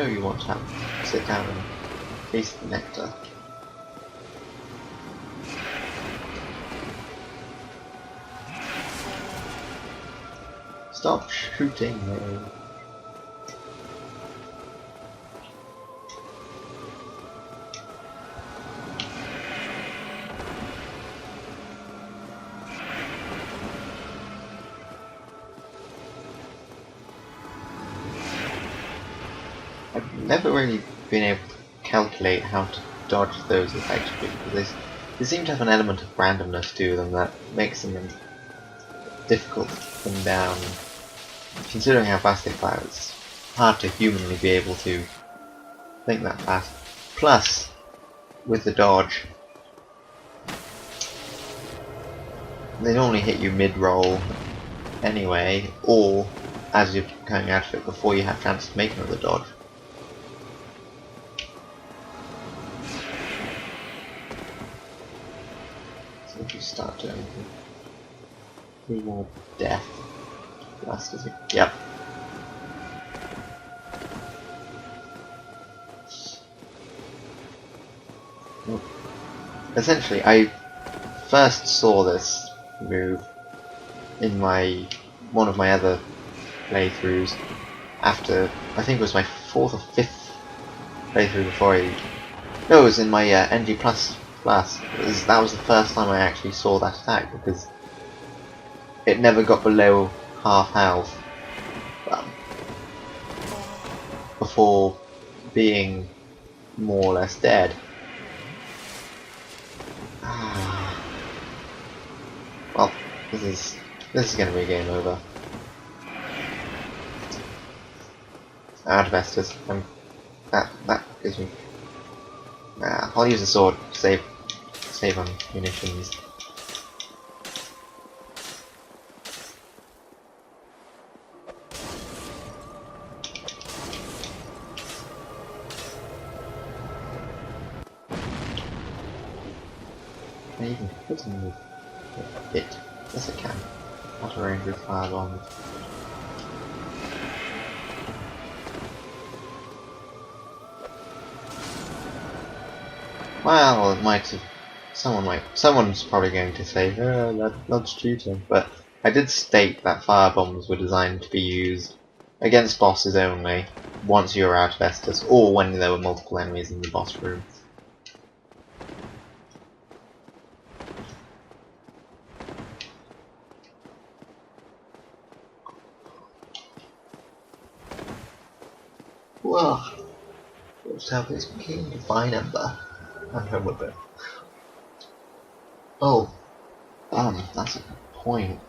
know you want to sit down and taste the nectar. Stop shooting me. I've never really been able to calculate how to dodge those effectively, because they seem to have an element of randomness to them that makes them difficult to pin down. Considering how fast they fire, it's hard to humanly be able to think that fast. Plus, with the dodge, they normally hit you mid-roll anyway, or as you're coming out of it before you have a chance to make another dodge. So if you start doing more death, last is it? Yep. Essentially, I first saw this move in one of my other playthroughs after, I think it was my 4th or 5th playthrough before no, it was in my NG++. That was the first time I actually saw that attack, because it never got below half health before being more or less dead. Well, this is going to be a game over. Out of Estus. That gives me. I'll use the sword to save on munitions. Can I even hit him with it? Yes, I can. Out of range with firebombs. Well, it might have. Someone's probably going to say, that's cheating. But I did state that firebombs were designed to be used against bosses only, once you were out of Estus, or when there were multiple enemies in the boss room. Well, let's have this king define ember. I'm home with it. Oh, that's a good point.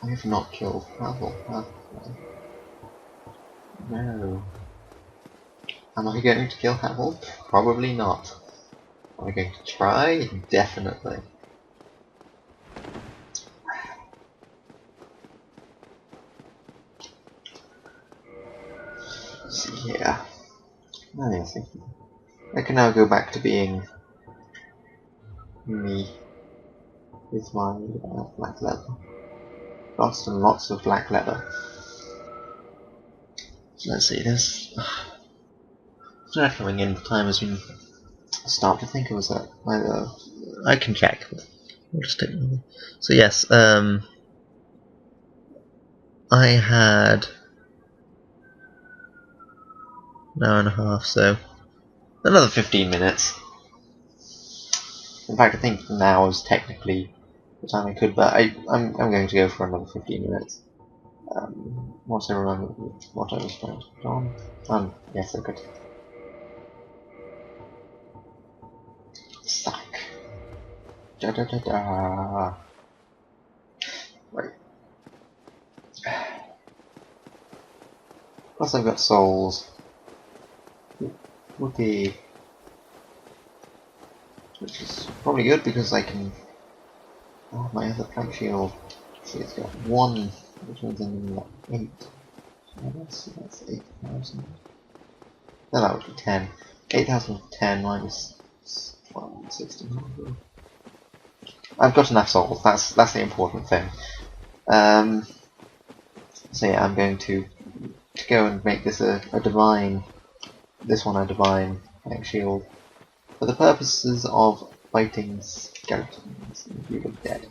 I have not killed Havel, have I? No. Am I going to kill Havel? Probably not. Am I going to try? Definitely. Let's see here. I can now go back to being me with my black leather. Lots and lots of black leather. So let's see, there's not coming in. The time has been stopped. I think it was that. I can check. We'll just take another. So yes, I had an hour and a half, so another 15 minutes. In fact, I think now is technically the time I could, but I'm going to go for another 15 minutes. Once I remember what I was trying to put on. Yes, I could. Sack. Da da da da. Right. Plus I've got souls. Whoopee. Which is probably good because I can. Oh, my other plank shield. See, it's got 1, which means I'm like 8. So that's 8,000. No, that would be 10. 8,010 minus 1,600. I've got enough souls. That's the important thing. So yeah, I'm going to to go and make this a divine, this one a divine like shield, for the purposes of fighting skeletons in View of Dead.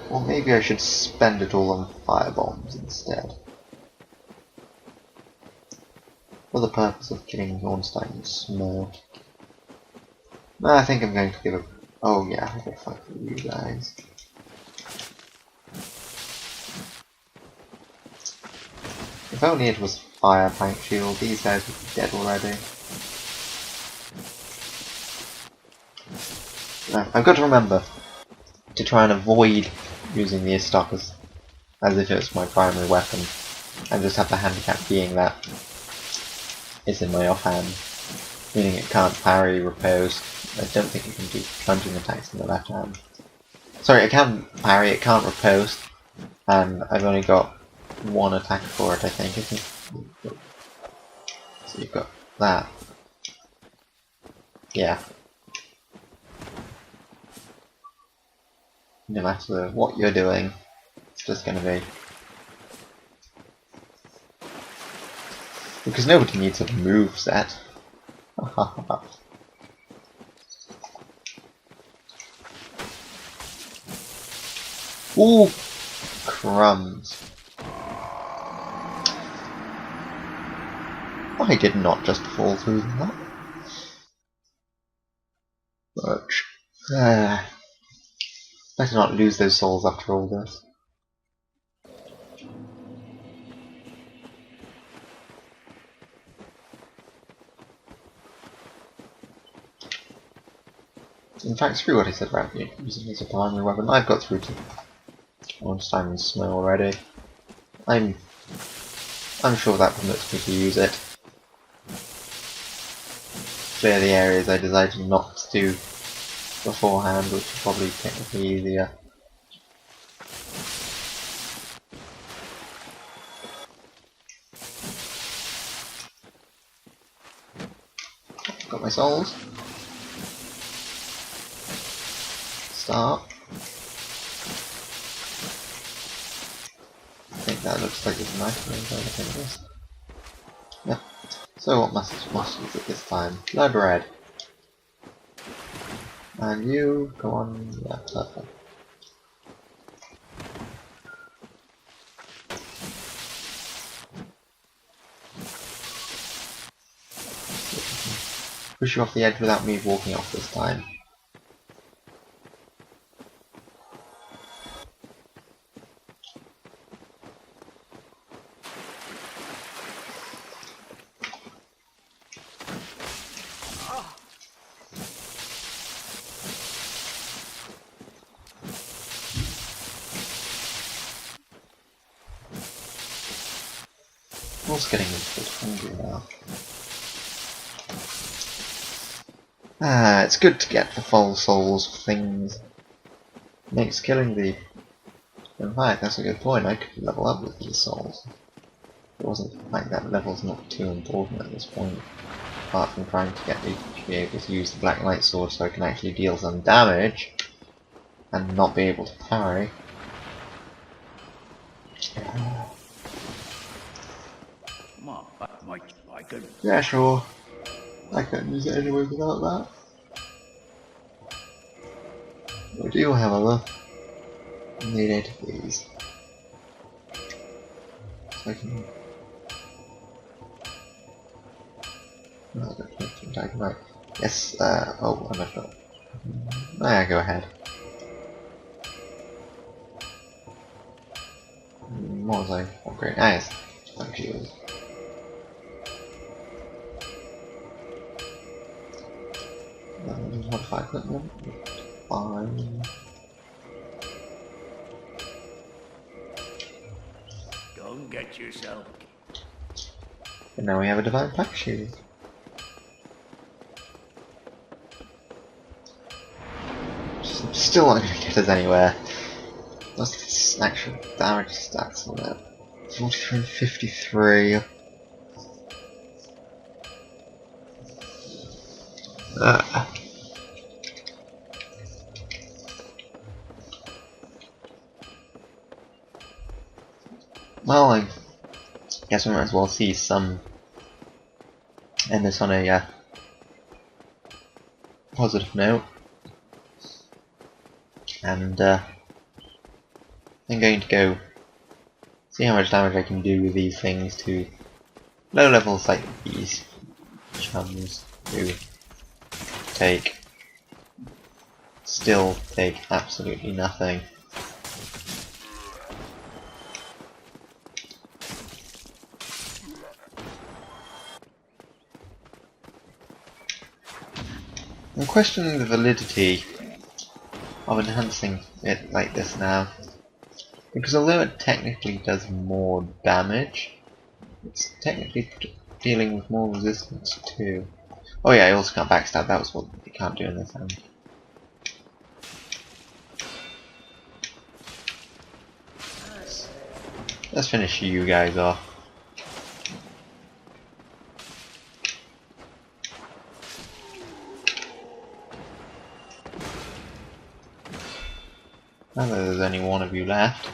Or maybe I should spend it all on firebombs instead. For the purpose of killing Ornstein and Snow. I think I'm going to give a... Oh yeah, I'll go fight for you guys. If only it was fire tank shield, these guys would be dead already. No, I've got to remember to try and avoid using the Istock as if it was my primary weapon, and just have the handicap being that it's in my offhand, meaning it can't parry, riposte. I don't think it can do plunging attacks in the left hand. Sorry, it can parry, it can't riposte, and I've only got one attack for it, I think, isn't it? So you've got that. Yeah. No matter what you're doing, it's just gonna be. Because nobody needs a move set. Ooh! Crumbs. I did not just fall through that. Much. Better not lose those souls after all this. In fact, screw what I said about using it as a primary weapon. I've got through to Ornstein and Snow already. I'm sure that permits me to use it. Clear the areas I decided not to do beforehand, which is probably technically easier. Got my souls. Start. I think that looks like it's a nice one. Yeah. So what must is it this time? Blood red. And you go on. Yeah, perfect. Push you off the edge without me walking off this time. I'm also getting a bit hungry now. It's good to get the full souls for things. Makes killing the... In fact, that's a good point, I could level up with these souls. It wasn't like that level's not too important at this point. Apart from trying to get me to be able to use the Black Light Sword so I can actually deal some damage. And not be able to parry. Yeah, sure. I can't use it anyway without that. I do, however, need 8 of these. So I can... No, I don't think I'm taking right. Yes, oh, I'm not sure. Yeah, go ahead. What was I upgrading? Ah, yes. Thank you. Modify equipment. Fine. Go and get yourself. And now we have a divine pack shield. Still not going to get us anywhere. its actual damage stats on it. 43 and 53. Well, I guess we might as well see some end this on a positive note. And I'm going to go see how much damage I can do with these things to low levels like these chums who still take absolutely nothing. I'm questioning the validity of enhancing it like this now, because although it technically does more damage, it's technically dealing with more resistance too. Oh yeah, I also can't backstab, that was what you can't do in this hand. Let's finish you guys off. Now that there's only one of you left,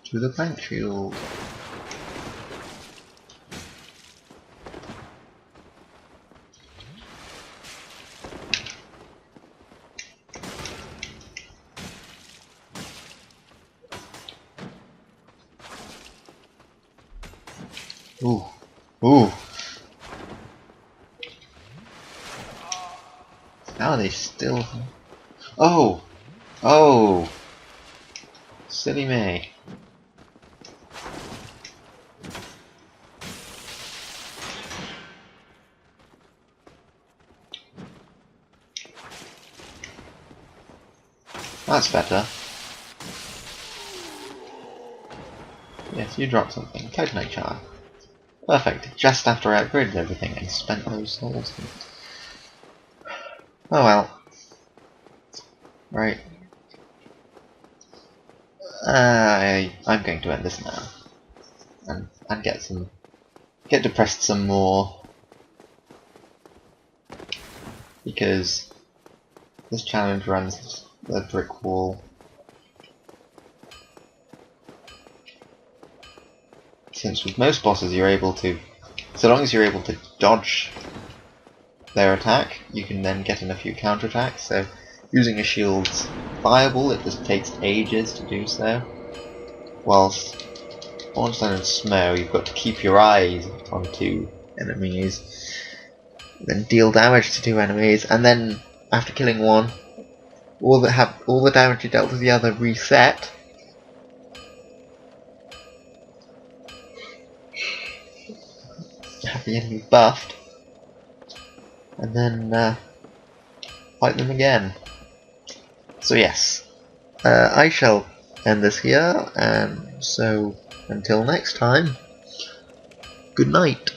to the plank shield. Ooh, ooh. How are they still? Oh, oh, silly me. That's better. Yes, you dropped something. Titanite charm. Perfect. Just after I upgraded everything and spent those souls. Oh well. Right. I'm going to end this now. And get depressed some more. Because this challenge runs the brick wall. Since with most bosses you're able to, so long as you're able to dodge their attack, you can then get in a few counterattacks, so using a shield's viable, it just takes ages to do so. Whilst Ornstein and Smough, you've got to keep your eyes on two enemies, then deal damage to two enemies, and then after killing one, all the damage you dealt to the other reset. Have the enemy buffed, and then fight them again. So yes, I shall end this here, and so until next time, good night.